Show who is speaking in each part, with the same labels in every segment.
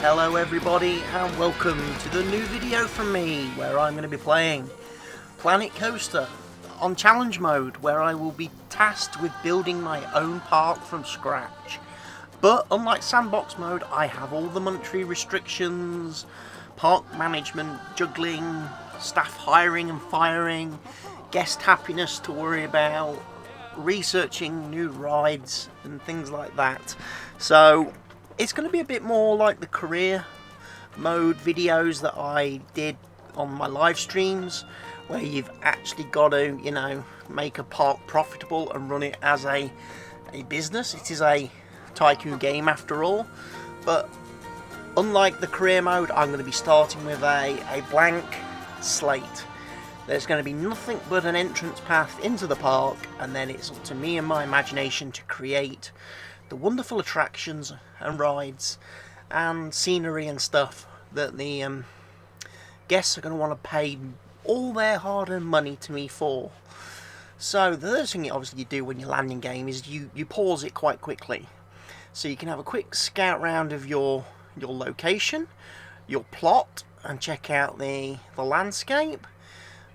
Speaker 1: Hello everybody and welcome to the new video from me where I'm going to be playing Planet Coaster on challenge mode, where I will be tasked with building my own park from scratch. But unlike Sandbox mode, I have all the monetary restrictions, park management, juggling, staff hiring and firing, guest happiness to worry about, researching new rides and things like that. So it's going to be a bit more like the career mode videos that I did on my live streams, where you've actually got to, you know, make a park profitable and run it as a business. It is a tycoon game after all, but unlike the career mode, I'm going to be starting with a blank slate. There's going to be nothing but an entrance path into the park, and then it's up to me and my imagination to create the wonderful attractions and rides and scenery and stuff that the guests are going to want to pay all their hard-earned money to me for. So the first thing obviously you do when you're landing game is you pause it quite quickly, so you can have a quick scout round of your location, your plot, and check out the landscape.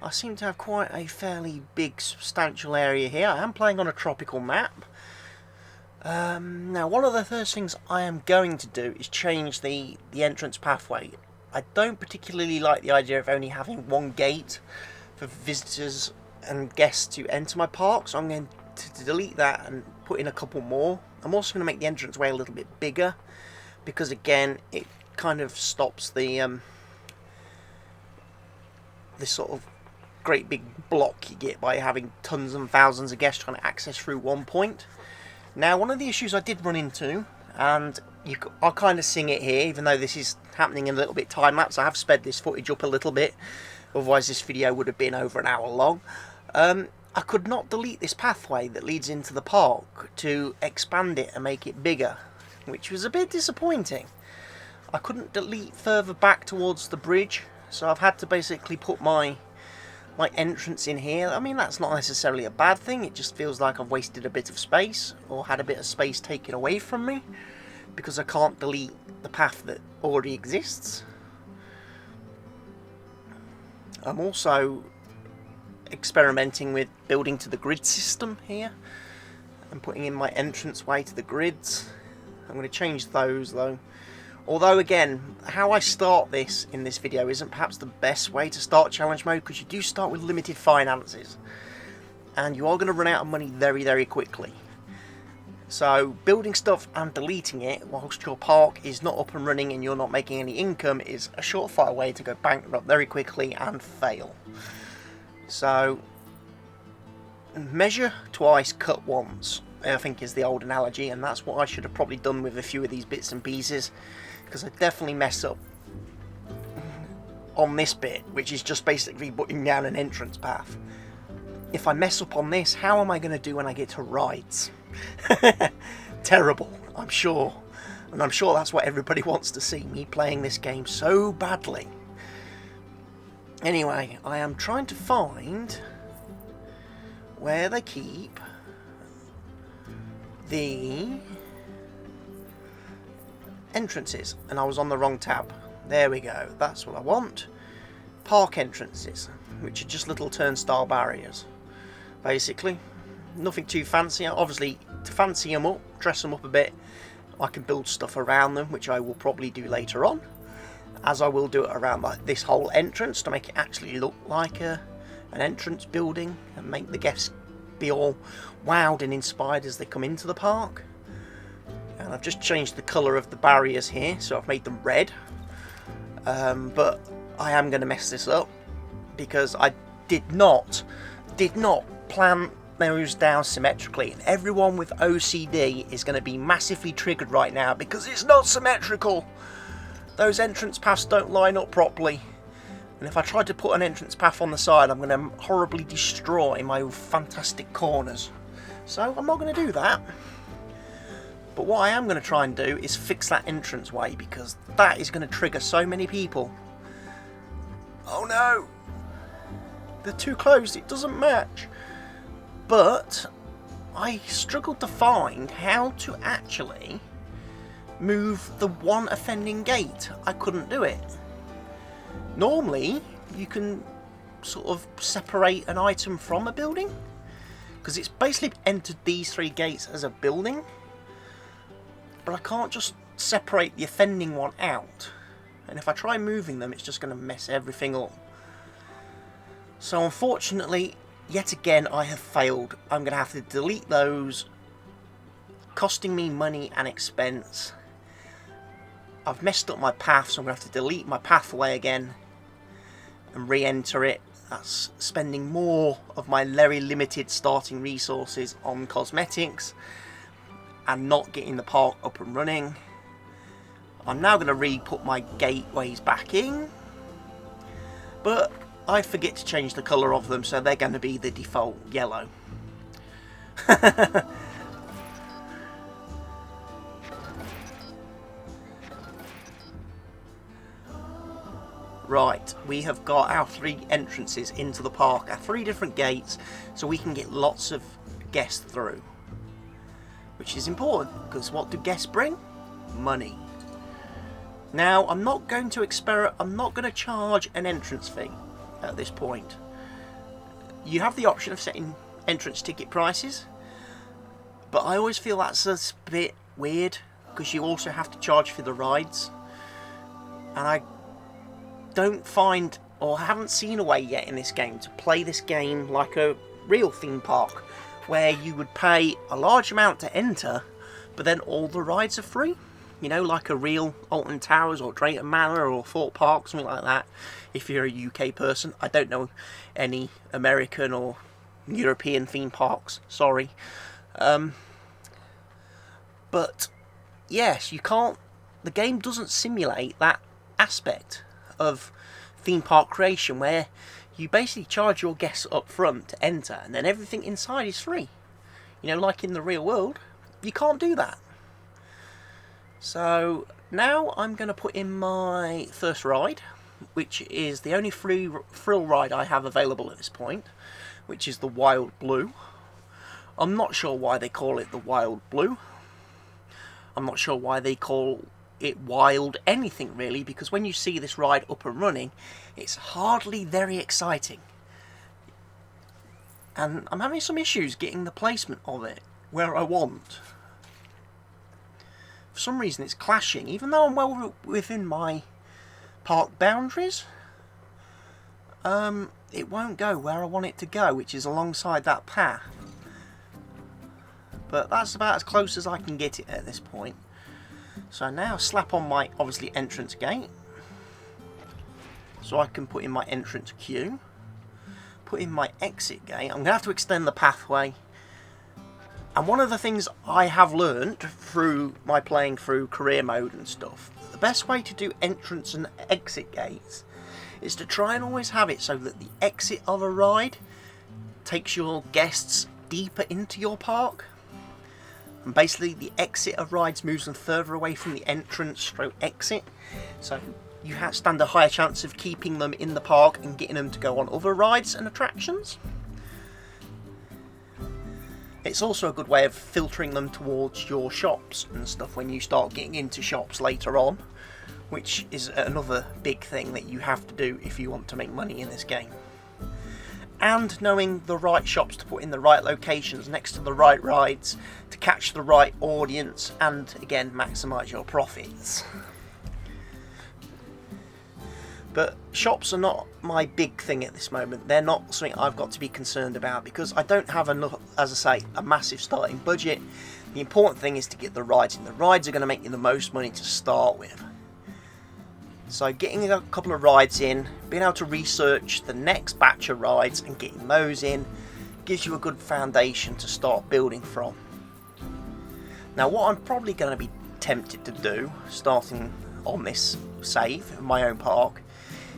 Speaker 1: I seem to have quite a fairly big substantial area here. I am playing on a tropical map. Now, one of the first things I am going to do is change the entrance pathway. I don't particularly like the idea of only having one gate for visitors and guests to enter my park, so I'm going to delete that and put in a couple more. I'm also going to make the entranceway a little bit bigger, because again, it kind of stops the this sort of great big block you get by having tons and thousands of guests trying to access through one point. Now, one of the issues I did run into, and I'll kind of sing it here, even though this is happening in a little bit time-lapse. I have sped this footage up a little bit, otherwise this video would have been over an hour long. I could not delete this pathway that leads into the park to expand it and make it bigger, which was a bit disappointing. I couldn't delete further back towards the bridge, so I've had to basically put my entrance in here. I mean, that's not necessarily a bad thing, it just feels like I've wasted a bit of space, or had a bit of space taken away from me, because I can't delete the path that already exists. I'm also experimenting with building to the grid system here, and putting in my entranceway to the grids. I'm going to change those though. Although again, how I start this in this video isn't perhaps the best way to start challenge mode, because you do start with limited finances and you are going to run out of money very, very quickly. So building stuff and deleting it whilst your park is not up and running and you're not making any income is a surefire way to go bankrupt very quickly and fail. So measure twice, cut once, I think is the old analogy, and that's what I should have probably done with a few of these bits and pieces, because I definitely mess up on this bit, which is just basically putting down an entrance path. If I mess up on this, how am I going to do when I get to rides? Terrible, I'm sure. And I'm sure that's what everybody wants to see, me playing this game so badly. Anyway, I am trying to find where they keep the entrances, and I was on the wrong tab. There we go, that's what I want. Park entrances, which are just little turnstile barriers, basically. Nothing too fancy. Obviously, to fancy them up, dress them up a bit, I can build stuff around them, which I will probably do later on, as I will do it around like this whole entrance to make it actually look like an entrance building and make the guests be all wowed and inspired as they come into the park. And I've just changed the colour of the barriers here, so I've made them red. But I am going to mess this up, because I did not plan those down symmetrically, and everyone with OCD is going to be massively triggered right now because it's not symmetrical. Those entrance paths don't line up properly, and if I try to put an entrance path on the side, I'm going to horribly destroy my fantastic corners. So I'm not going to do that. But what I am going to try and do is fix that entranceway, because that is going to trigger so many people. Oh no! They're too close, it doesn't match. But I struggled to find how to actually move the one offending gate. I couldn't do it. Normally, you can sort of separate an item from a building, because it's basically entered these 3 gates as a building, but I can't just separate the offending one out, and if I try moving them, it's just going to mess everything up. So unfortunately, yet again, I have failed. I'm going to have to delete those, costing me money and expense. I've messed up my path, so I'm going to have to delete my pathway again and re-enter it. That's spending more of my very limited starting resources on cosmetics and not getting the park up and running. I'm now going to re-put my gateways back in, but I forget to change the colour of them, so they're going to be the default yellow. Right, we have got our 3 entrances into the park, our 3 different gates, so we can get lots of guests through. Which is important, because what do guests bring? Money. Now, I'm not going to charge an entrance fee at this point. You have the option of setting entrance ticket prices, but I always feel that's a bit weird, because you also have to charge for the rides. And I don't find, or haven't seen a way yet in this game to play this game like a real theme park, where you would pay a large amount to enter, but then all the rides are free. You know, like a real Alton Towers or Drayton Manor or Thorpe Park, something like that. If you're a UK person, I don't know any American or European theme parks, sorry. But yes, you can't, the game doesn't simulate that aspect of theme park creation, where you basically charge your guests up front to enter and then everything inside is free. You know, like in the real world, you can't do that. So now I'm going to put in my first ride, which is the only thrill ride I have available at this point, which is the Wild Blue. I'm not sure why they call it the Wild Blue. I'm not sure why they call it wild anything really, because when you see this ride up and running, it's hardly very exciting. And I'm having some issues getting the placement of it where I want. For some reason it's clashing, even though I'm well within my park boundaries. It won't go where I want it to go, which is alongside that path. But that's about as close as I can get it at this point. So now slap on my, obviously, entrance gate, so I can put in my entrance queue, put in my exit gate. I'm going to have to extend the pathway. And one of the things I have learned through my playing through career mode and stuff, the best way to do entrance and exit gates is to try and always have it so that the exit of a ride takes your guests deeper into your park. And basically the exit of rides moves them further away from the entrance through exit, so you stand a higher chance of keeping them in the park and getting them to go on other rides and attractions. It's also a good way of filtering them towards your shops and stuff when you start getting into shops later on, which is another big thing that you have to do if you want to make money in this game. And knowing the right shops to put in the right locations next to the right rides to catch the right audience and, again, maximise your profits. But shops are not my big thing at this moment. They're not something I've got to be concerned about, because I don't have enough, as I say, a massive starting budget. The important thing is to get the rides in. The rides are going to make you the most money to start with. So getting a couple of rides in, being able to research the next batch of rides and getting those in gives you a good foundation to start building from. Now what I'm probably going to be tempted to do, starting on this save in my own park,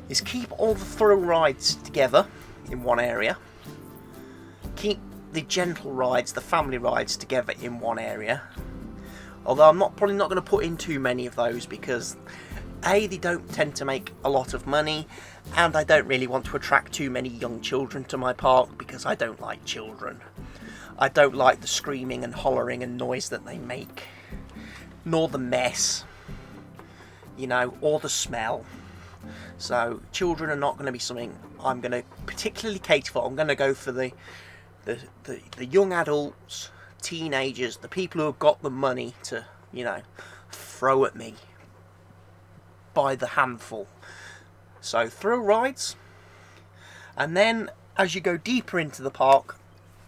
Speaker 1: is keep all the thrill rides together in one area, keep the gentle rides, the family rides together in one area, although I'm probably not going to put in too many of those, because A, they don't tend to make a lot of money, and I don't really want to attract too many young children to my park, because I don't like children. I don't like the screaming and hollering and noise that they make. nor the mess, you know, or the smell. So children are not going to be something I'm going to particularly cater for. I'm going to go for the young adults, teenagers, the people who have got the money to, you know, throw at me by the handful. So thrill rides, and then as you go deeper into the park,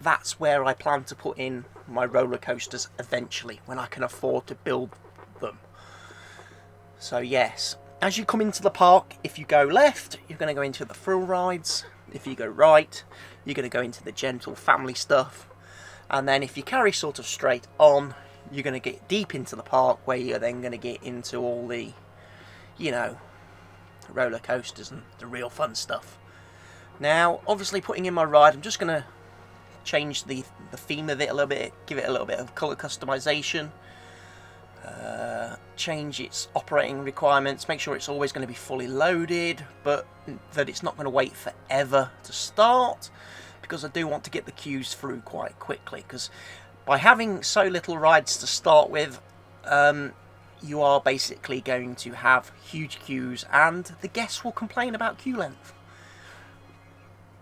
Speaker 1: that's where I plan to put in my roller coasters eventually, when I can afford to build them. So yes, as you come into the park, if you go left, you're going to go into the thrill rides. If you go right, you're going to go into the gentle family stuff. And then if you carry sort of straight on, you're going to get deep into the park, where you're then going to get into all the, you know, roller coasters and the real fun stuff. Now, obviously putting in my ride, I'm just going to change the theme of it a little bit, give it a little bit of colour customization, change its operating requirements, make sure it's always going to be fully loaded, but that it's not going to wait forever to start, because I do want to get the queues through quite quickly, because by having so little rides to start with, you are basically going to have huge queues, and the guests will complain about queue length.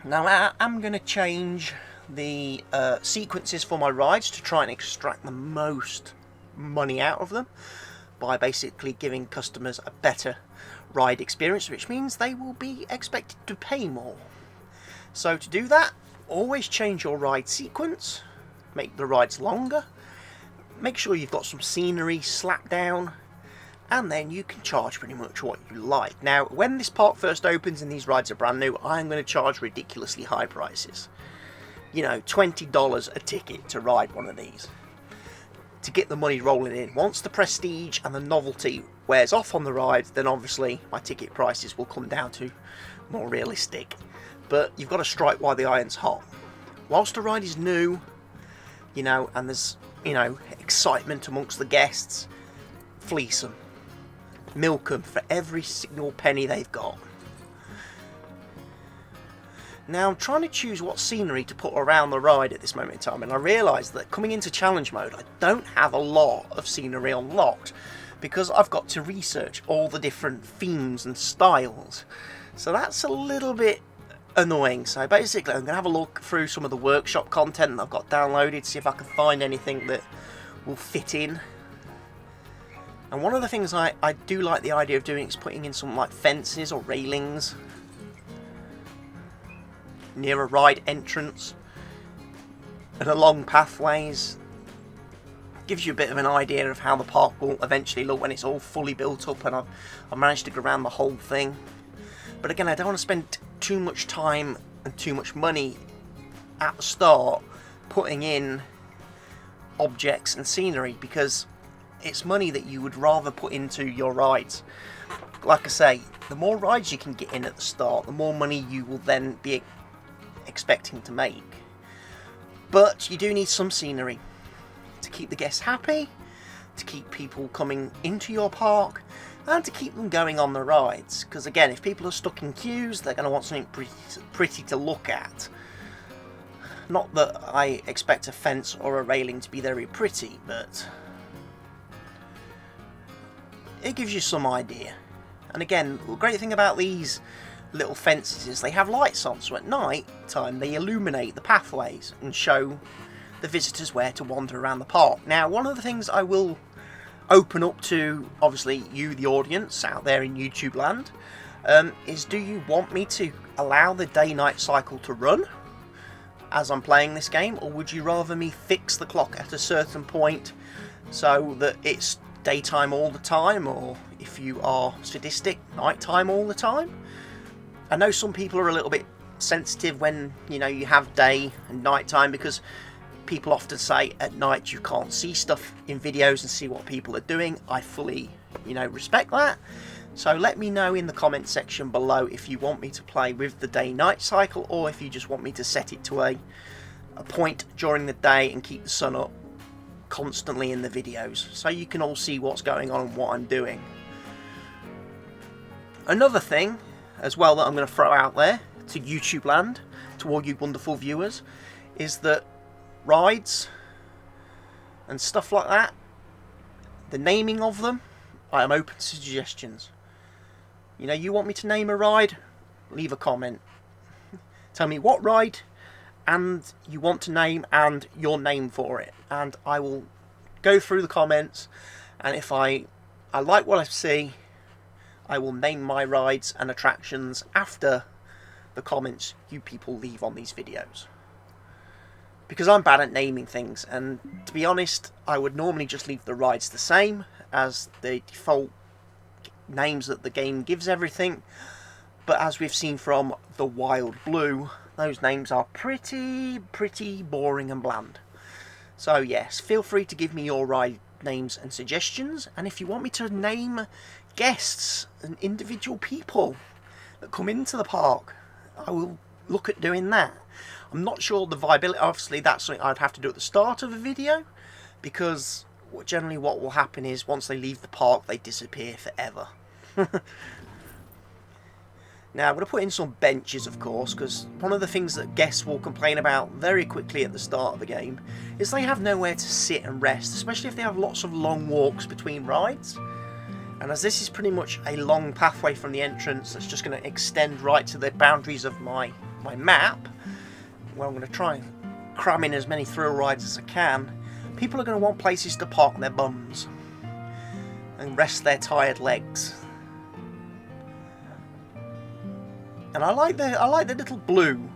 Speaker 1: Now I'm going to change the sequences for my rides to try and extract the most money out of them, by basically giving customers a better ride experience, which means they will be expected to pay more. So to do that, always change your ride sequence, make the rides longer, make sure you've got some scenery slapped down, and then you can charge pretty much what you like. Now, when this park first opens and these rides are brand new, I'm going to charge ridiculously high prices. You know, $20 a ticket to ride one of these, to get the money rolling in. Once the prestige and the novelty wears off on the ride, then obviously my ticket prices will come down to more realistic. But you've got to strike while the iron's hot. Whilst the ride is new, you know, and there's, you know, excitement amongst the guests, fleece them. Milk them for every single penny they've got. Now I'm trying to choose what scenery to put around the ride at this moment in time, and I realise that coming into challenge mode I don't have a lot of scenery unlocked, because I've got to research all the different themes and styles. So that's a little bit annoying. So basically I'm going to have a look through some of the workshop content that I've got downloaded, see if I can find anything that will fit in. And one of the things I do like the idea of doing is putting in some like fences or railings near a ride entrance and along pathways. Gives you a bit of an idea of how the park will eventually look when it's all fully built up and I've managed to go around the whole thing. But again, I don't want to spend too much time and too much money at the start putting in objects and scenery, because it's money that you would rather put into your rides. Like I say, the more rides you can get in at the start, the more money you will then be expecting to make. But you do need some scenery to keep the guests happy, to keep people coming into your park, and to keep them going on the rides. Because again, if people are stuck in queues, they're going to want something pretty to look at. Not that I expect a fence or a railing to be very pretty, but it gives you some idea. And again, the great thing about these little fences is they have lights on, so at night time they illuminate the pathways and show the visitors where to wander around the park. Now, one of the things I will open up to, obviously, you, the audience out there in YouTube land, is do you want me to allow the day-night cycle to run as I'm playing this game, or would you rather me fix the clock at a certain point so that it's daytime all the time, or if you are sadistic, nighttime all the time? I know some people are a little bit sensitive when, you know, you have day and nighttime, because people often say at night you can't see stuff in videos and see what people are doing. I fully, you know, respect that. So let me know in the comment section below if you want me to play with the day-night cycle, or if you just want me to set it to a point during the day and keep the sun up constantly in the videos, so you can all see what's going on and what I'm doing. Another thing as well that I'm going to throw out there to YouTube land, to all you wonderful viewers, is that rides and stuff like that, the naming of them, I am open to suggestions. You know, you want me to name a ride? Leave a comment. Tell me what ride and you want to name and your name for it, and I will go through the comments, and if I like what I see, I will name my rides and attractions after the comments you people leave on these videos. Because I'm bad at naming things, and to be honest, I would normally just leave the rides the same as the default names that the game gives everything, but as we've seen from the Wild Blue, those names are pretty boring and bland. So yes, feel free to give me your ride names and suggestions, and if you want me to name guests and individual people that come into the park, I will look at doing that. I'm not sure the viability, obviously that's something I'd have to do at the start of a video, because generally what will happen is once they leave the park they disappear forever. Now I'm going to put in some benches, of course, because one of the things that guests will complain about very quickly at the start of the game is they have nowhere to sit and rest, especially if they have lots of long walks between rides. And as this is pretty much a long pathway from the entrance that's just going to extend right to the boundaries of my map, where I'm going to try and cram in as many thrill rides as I can, people are going to want places to park their bums and rest their tired legs. And I like the little blue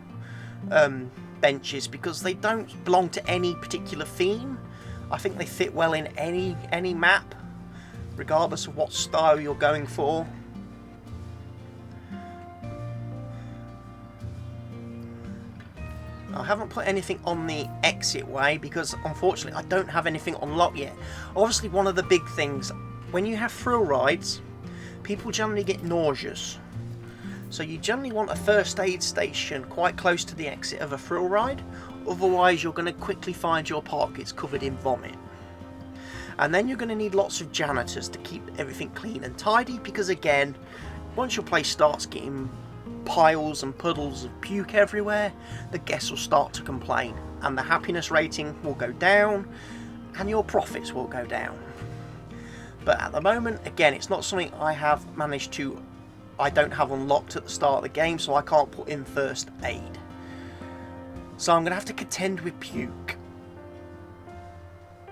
Speaker 1: benches because they don't belong to any particular theme. I think they fit well in any map, regardless of what style you're going for. I haven't put anything on the exit way because unfortunately I don't have anything unlocked yet. Obviously one of the big things, when you have thrill rides, people generally get nauseous. So you generally want a first aid station quite close to the exit of a thrill ride, otherwise you're going to quickly find your park gets covered in vomit. And then you're going to need lots of janitors to keep everything clean and tidy, because again, once your place starts getting piles and puddles of puke everywhere, the guests will start to complain, and the happiness rating will go down, and your profits will go down. But at the moment, again, it's not something I don't have unlocked at the start of the game, so I can't put in first aid. So I'm going to have to contend with puke.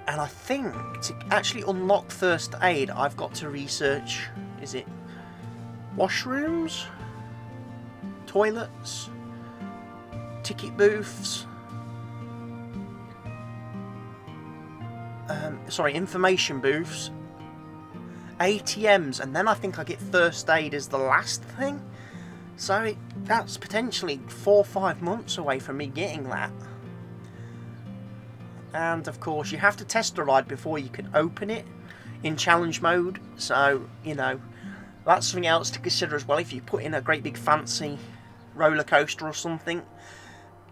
Speaker 1: And I think to actually unlock first aid, I've got to research, is it washrooms, toilets, ticket booths, information booths, ATMs, and then I think I get first aid as the last thing. So that's potentially 4 or 5 months away from me getting that. And of course you have to test a ride before you can open it in challenge mode, so you know that's something else to consider as well. If you put in a great big fancy roller coaster or something,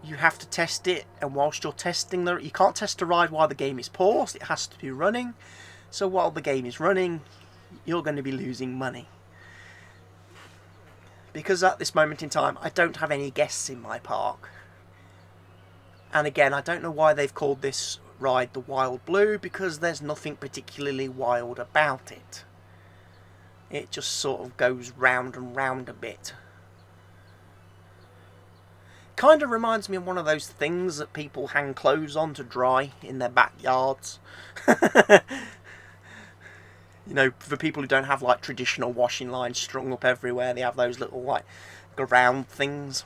Speaker 1: you have to test it, and whilst you're testing you can't test a ride while the game is paused, it has to be running. So while the game is running, you're going to be losing money. Because at this moment in time, I don't have any guests in my park. And again, I don't know why they've called this ride the Wild Blue, because there's nothing particularly wild about it. It just sort of goes round and round a bit. Kind of reminds me of one of those things that people hang clothes on to dry in their backyards. You know, for people who don't have like traditional washing lines strung up everywhere, they have those little like ground things.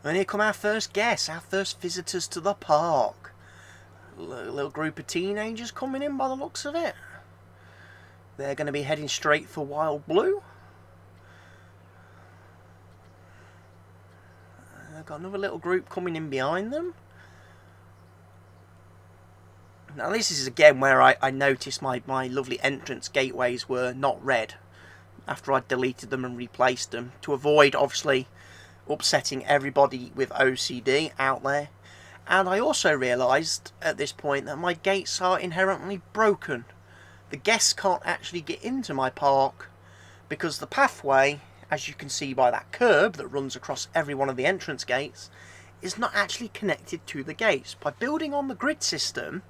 Speaker 1: And here come our first guests, our first visitors to the park. A little group of teenagers coming in by the looks of it. They're going to be heading straight for Wild Blue. They've got another little group coming in behind them. Now this is again where I noticed my lovely entrance gateways were not red after I deleted them and replaced them, to avoid obviously upsetting everybody with OCD out there. And I also realised at this point that my gates are inherently broken. The guests can't actually get into my park because the pathway, as you can see by that curb that runs across every one of the entrance gates, is not actually connected to the gates. By building on the grid system,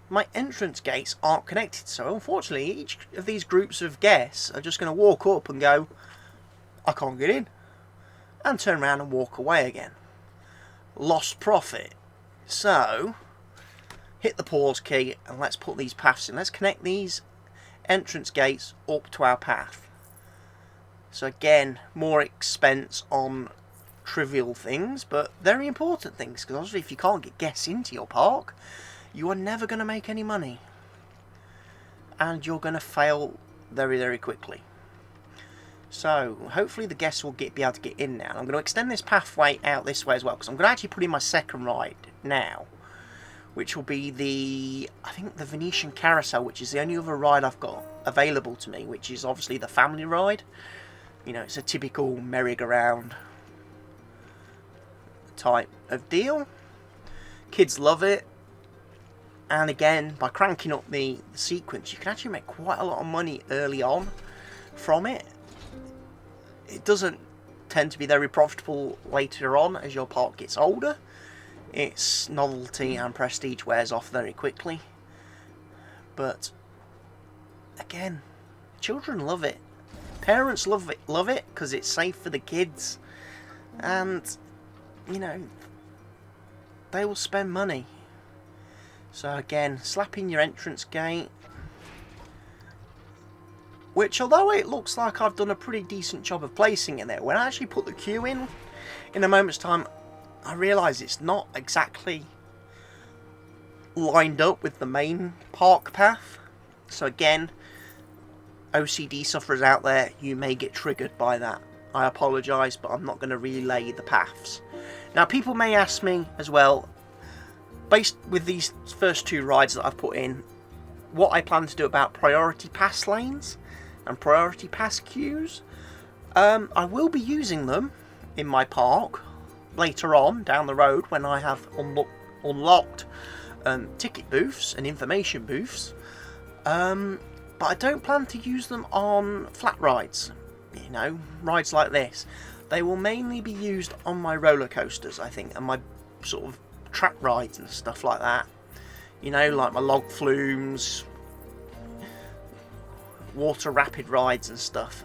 Speaker 1: my entrance gates aren't connected. So unfortunately, each of these groups of guests are just going to walk up and go, I can't get in, and turn around and walk away again. Lost profit. So hit the pause key and let's put these paths in. Let's connect these entrance gates up to our path. So again, more expense on trivial things, but very important things, because obviously if you can't get guests into your park, you are never going to make any money, and you're going to fail very, very quickly. So hopefully the guests will be able to get in now. I'm going to extend this pathway out this way as well, because I'm going to actually put in my second ride now, which will be I think the Venetian Carousel, which is the only other ride I've got available to me, which is obviously the family ride. You know, it's a typical merry-go-round type of deal. Kids love it. And again, by cranking up the sequence, you can actually make quite a lot of money early on from it. It doesn't tend to be very profitable later on as your park gets older. Its novelty and prestige wears off very quickly. But again, children love it. Parents love it because it's safe for the kids. And, you know, they will spend money. So again, slapping your entrance gate, which although it looks like I've done a pretty decent job of placing it there, when I actually put the queue in a moment's time, I realise it's not exactly lined up with the main park path. So again, OCD sufferers out there, you may get triggered by that. I apologise, but I'm not going to relay the paths. Now people may ask me as well, based with these first two rides that I've put in, what I plan to do about priority pass lanes and priority pass queues. I will be using them in my park later on down the road when I have unlocked ticket booths and information booths, but I don't plan to use them on flat rides, you know, rides like this. They will mainly be used on my roller coasters, I think, and my sort of track rides and stuff like that, you know, like my log flumes, water rapid rides and stuff.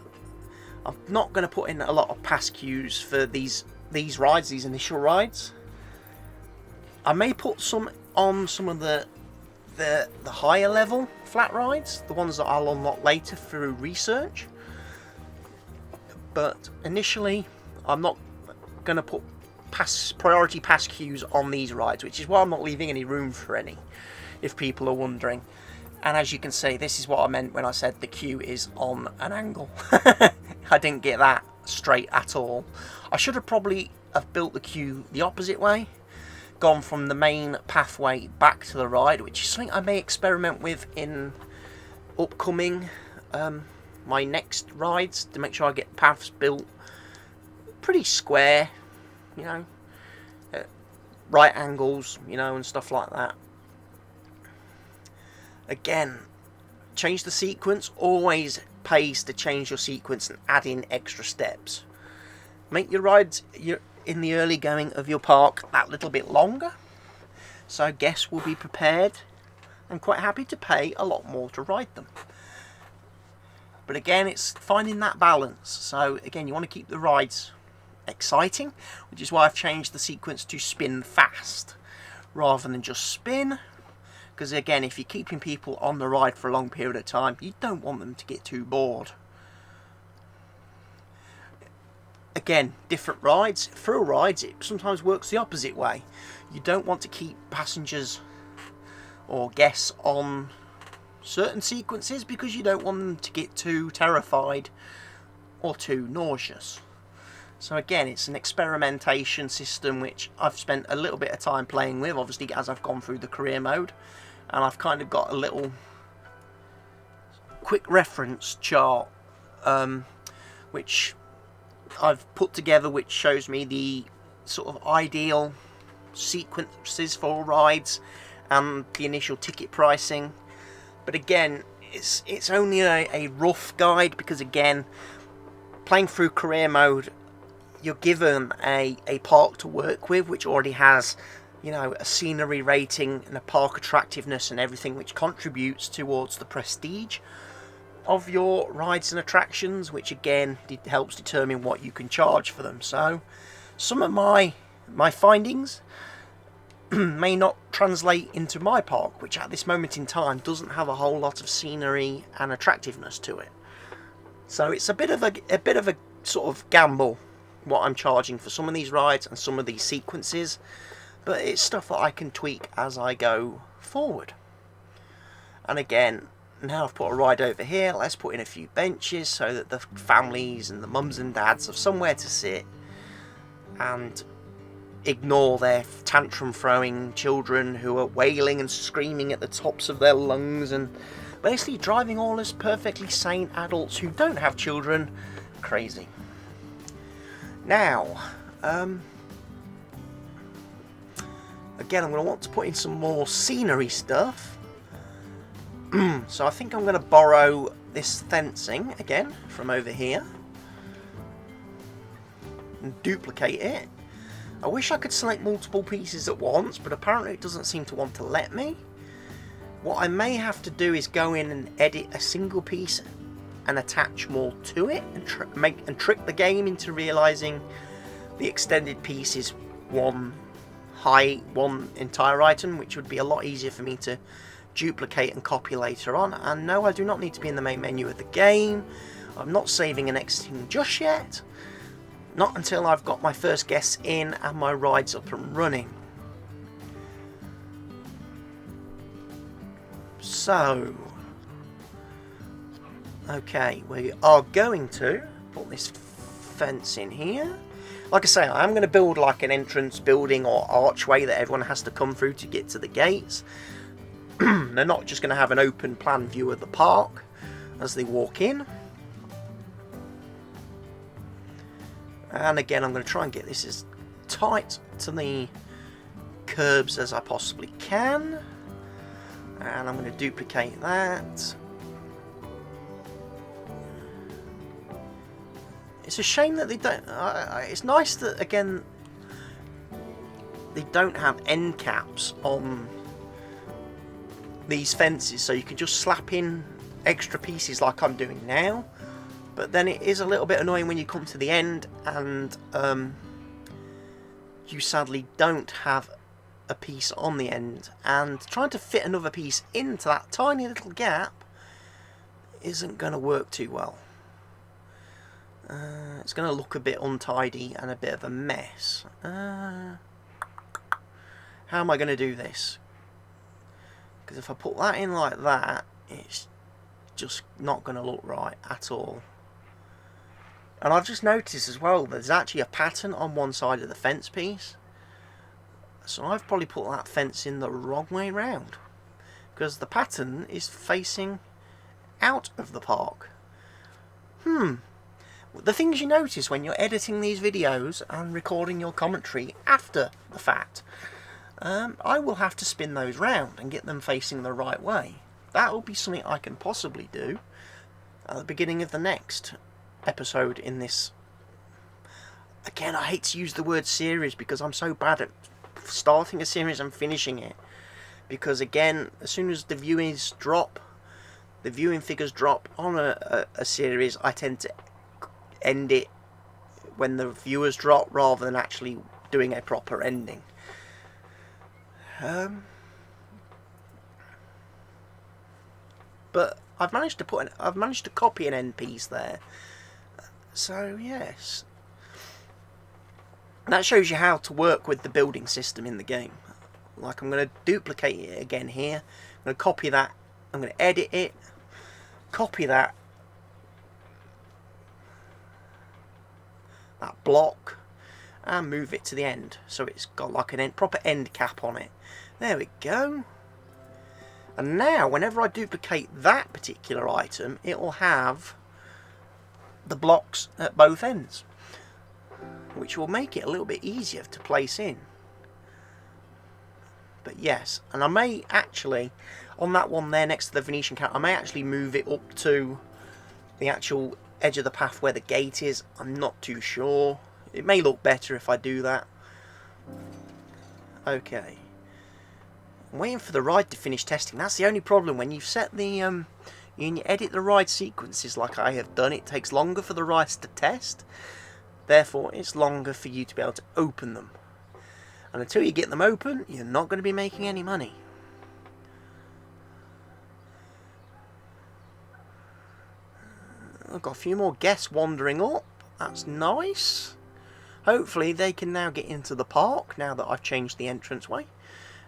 Speaker 1: I'm not going to put in a lot of pass queues for these rides, these initial rides. I may put some on some of the higher level flat rides, the ones that I'll unlock later through research, but initially I'm not going to put priority pass queues on these rides, which is why I'm not leaving any room for any, if people are wondering. And as you can see, this is what I meant when I said the queue is on an angle. I didn't get that straight at all. I should have probably have built the queue the opposite way, gone from the main pathway back to the ride, which is something I may experiment with in upcoming my next rides, to make sure I get paths built pretty square, you know, right angles, you know, and stuff like that. Again, change the sequence. Always pays to change your sequence and add in extra steps. Make your rides in the early going of your park that little bit longer, so guests will be prepared and quite happy to pay a lot more to ride them. But again, it's finding that balance. So again, you want to keep the rides exciting, which is why I've changed the sequence to spin fast rather than just spin, because again, if you're keeping people on the ride for a long period of time, you don't want them to get too bored. Again, different rides, thrill rides, it sometimes works the opposite way. You don't want to keep passengers or guests on certain sequences because you don't want them to get too terrified or too nauseous. So again, it's an experimentation system which I've spent a little bit of time playing with, obviously, as I've gone through the career mode, and I've kind of got a little quick reference chart which I've put together, which shows me the sort of ideal sequences for rides and the initial ticket pricing. But again, it's only a rough guide, because again, playing through career mode, you're given a park to work with which already has you know, a scenery rating and a park attractiveness and everything, which contributes towards the prestige of your rides and attractions, which again helps determine what you can charge for them. So some of my findings may not translate into my park, which at this moment in time doesn't have a whole lot of scenery and attractiveness to it. So it's a bit of a sort of gamble what I'm charging for some of these rides and some of these sequences, but it's stuff that I can tweak as I go forward. And again, now I've put a ride over here, let's put in a few benches so that the families and the mums and dads have somewhere to sit and ignore their tantrum throwing children who are wailing and screaming at the tops of their lungs and basically driving all as perfectly sane adults who don't have children crazy. Now, again, I'm going to want to put in some more scenery stuff. So I think I'm going to borrow this fencing again from over here and duplicate it. I wish I could select multiple pieces at once, but apparently it doesn't seem to want to let me. What I may have to do is go in and edit a single piece and attach more to it and trick the game into realizing the extended piece is one entire item, which would be a lot easier for me to duplicate and copy later on. And no, I do not need to be in the main menu of the game. I'm not saving and exiting just yet. Not until I've got my first guests in and my rides up and running. So, okay, we are going to put this fence in here. Like I say, I'm going to build like an entrance building or archway that everyone has to come through to get to the gates. They're not just going to have an open plan view of the park as they walk in. And again, I'm going to try and get this as tight to the curbs as I possibly can. And I'm going to duplicate that. It's a shame that they don't... it's nice that, again, they don't have end caps on these fences, so you can just slap in extra pieces like I'm doing now. But then it is a little bit annoying when you come to the end and you sadly don't have a piece on the end, and trying to fit another piece into that tiny little gap isn't going to work too well. It's going to look a bit untidy and a bit of a mess. How am I going to do this? Because if I put that in like that, it's just not going to look right at all. And I've just noticed as well, there's actually a pattern on one side of the fence piece. So I've probably put that fence in the wrong way round, because the pattern is facing out of the park. The things you notice when you're editing these videos and recording your commentary after the fact. I will have to spin those round and get them facing the right way. That will be something I can possibly do at the beginning of the next episode in this. Again, I hate to use the word series because I'm so bad at starting a series and finishing it. Because again, as soon as the viewing figures drop on a series, I tend to end it when the viewers drop rather than actually doing a proper ending. But I've managed to copy an end piece there. So yes, that shows you how to work with the building system in the game. Like, I'm going to duplicate it again here. I'm going to copy that. I'm going to edit it. Copy that block and move it to the end, so it's got like an proper end cap on it. There we go. And now whenever I duplicate that particular item, it will have the blocks at both ends, which will make it a little bit easier to place in. But yes, and I may actually, on that one there next to the Venetian cat, I may actually move it up to the actual edge of the path where the gate is. I'm not too sure. It may look better if I do that. Okay. I'm waiting for the ride to finish testing. That's the only problem. When you've set the when you edit the ride sequences like I have done, it takes longer for the rides to test. Therefore, it's longer for you to be able to open them. And until you get them open, you're not going to be making any money. I've got a few more guests wandering up. That's nice. Hopefully they can now get into the park now that I've changed the entranceway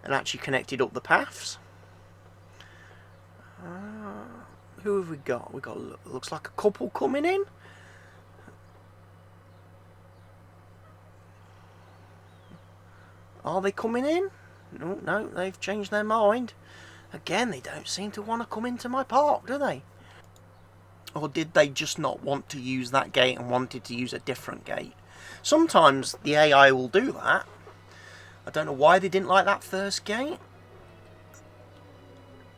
Speaker 1: and actually connected up the paths. Who have we got? We got, looks like a couple coming in. Are they coming in? No, no, they've changed their mind. Again, they don't seem to want to come into my park, do they? Or did they just not want to use that gate and wanted to use a different gate? Sometimes the AI will do that. I don't know why they didn't like that first gate.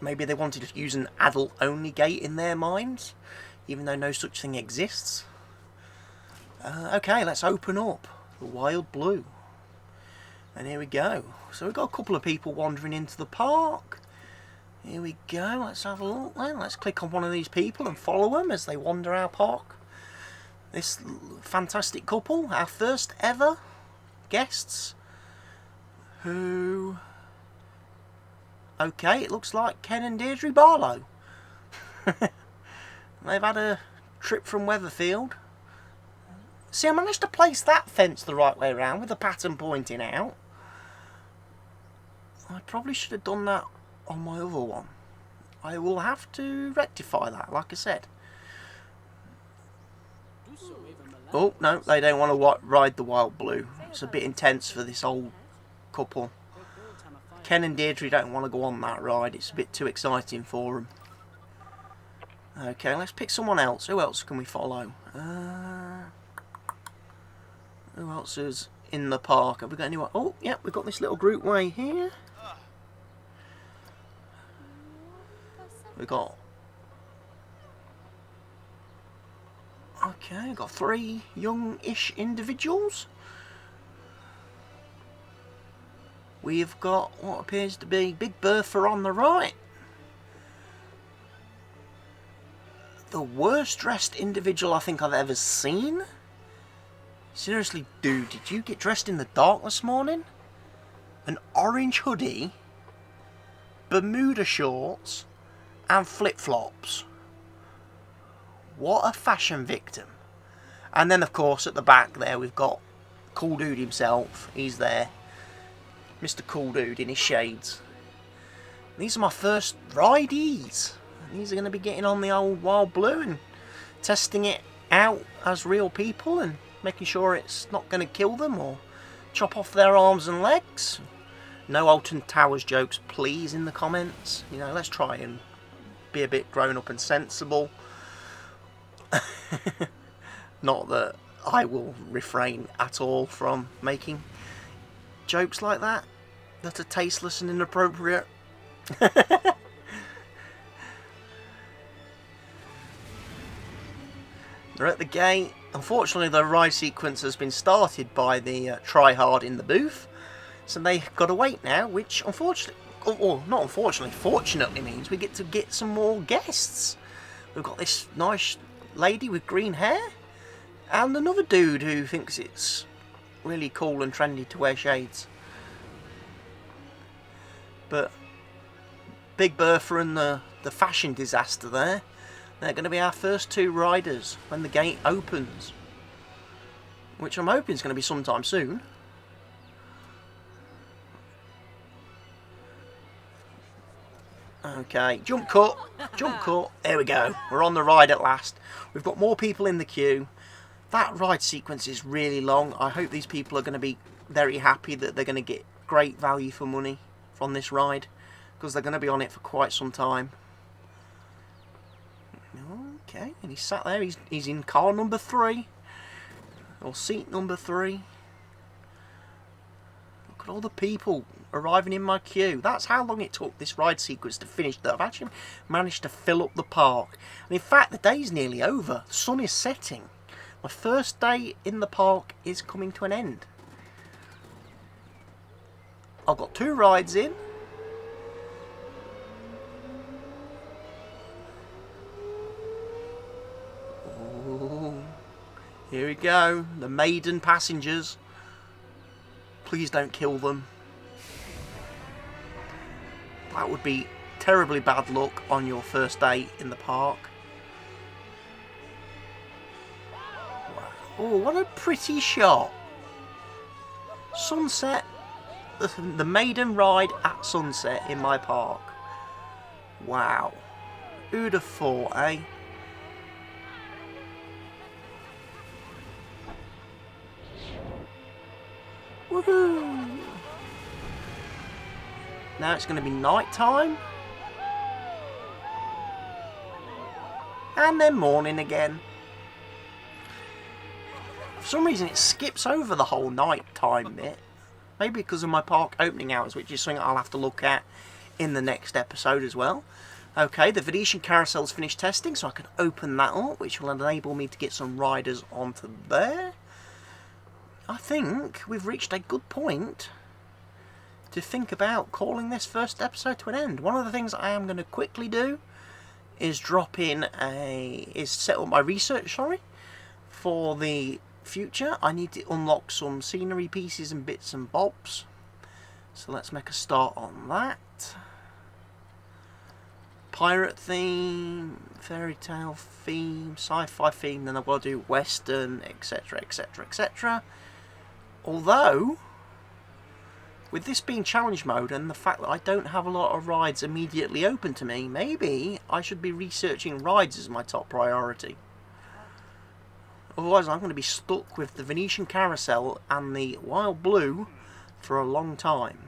Speaker 1: Maybe they wanted to use an adult-only gate in their minds, even though no such thing exists. Okay, let's open up the Wild Blue. And here we go. So we've got a couple of people wandering into the park. Here we go. Let's have a look then. Let's click on one of these people and follow them as they wander our park. This fantastic couple, our first ever guests, who... Okay, it looks like Ken and Deirdre Barlow. They've had a trip from Weatherfield. See, I managed to place that fence the right way around with the pattern pointing out. I probably should have done that on my other one. I will have to rectify that, like I said. Oh, no, they don't want to ride the Wild Blue. It's a bit intense for this old couple. Ken and Deirdre don't want to go on that ride. It's a bit too exciting for them. Okay, let's pick someone else. Who else can we follow? Who else is in the park? Have we got anyone? Oh, yeah, we've got this little group way here. We've got... Okay, got 3 young-ish individuals. We've got what appears to be Big Bertha on the right. The worst dressed individual I think I've ever seen. Seriously, dude, did you get dressed in the dark this morning? An orange hoodie, Bermuda shorts, and flip-flops. What a fashion victim. And then, of course, at the back there, we've got Cool Dude himself. He's there. Mr. Cool Dude in his shades. These are my first ridees. These are going to be getting on the old Wild Blue and testing it out as real people and making sure it's not going to kill them or chop off their arms and legs. No Alton Towers jokes, please, in the comments. You know, let's try and be a bit grown up and sensible. Not that I will refrain at all from making jokes like that that are tasteless and inappropriate. They're at the gate. Unfortunately, the ride sequence has been started by the try-hard in the booth, so they've got to wait now, which unfortunately, or not unfortunately, fortunately means we get to get some more guests. We've got this nice lady with green hair, and another dude who thinks it's really cool and trendy to wear shades. But Big Bertha and the fashion disaster there, they're going to be our first 2 riders when the gate opens, which I'm hoping is going to be sometime soon. Okay, jump cut, jump cut. There we go. We're on the ride at last. We've got more people in the queue. That ride sequence is really long. I hope these people are going to be very happy that they're going to get great value for money from this ride, because they're going to be on it for quite some time. Okay, and he's sat there. He's in car number 3, or seat number 3. Look at all the people arriving in my queue. That's how long it took this ride sequence to finish, that I've actually managed to fill up the park. And in fact, the day's nearly over. The sun is setting. My first day in the park is coming to an end. I've got 2 rides in. Ooh. Here we go. The maiden passengers. Please don't kill them. That would be terribly bad luck on your first day in the park. Wow. Oh, what a pretty shot. Sunset. The maiden ride at sunset in my park. Wow. Who'd have thought, eh? Woohoo! Now it's going to be night time. And then morning again. For some reason it skips over the whole night time bit. Maybe because of my park opening hours, which is something I'll have to look at in the next episode as well. Okay, the Venetian Carousel's finished testing, so I can open that up, which will enable me to get some riders onto there. I think we've reached a good point to think about calling this first episode to an end. One of the things I am going to quickly do is set up my research, for the future. I need to unlock some scenery pieces and bits and bobs. So let's make a start on that. Pirate theme, fairy tale theme, sci-fi theme, then I've got to do western, etc, etc, etc. Although, with this being challenge mode and the fact that I don't have a lot of rides immediately open to me, maybe I should be researching rides as my top priority. Otherwise I'm going to be stuck with the Venetian Carousel and the Wild Blue for a long time.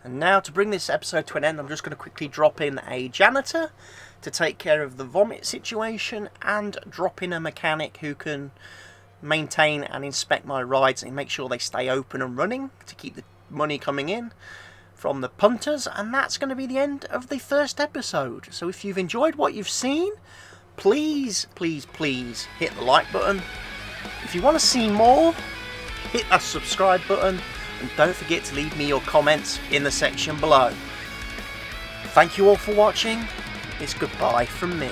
Speaker 1: And now, to bring this episode to an end, I'm just going to quickly drop in a janitor to take care of the vomit situation, and drop in a mechanic who can maintain and inspect my rides and make sure they stay open and running to keep the money coming in from the punters. And that's going to be the end of the first episode. So if you've enjoyed what you've seen, please, please, please hit the like button. If you want to see more, hit that subscribe button, and don't forget to leave me your comments in the section below. Thank you all for watching. It's goodbye from me.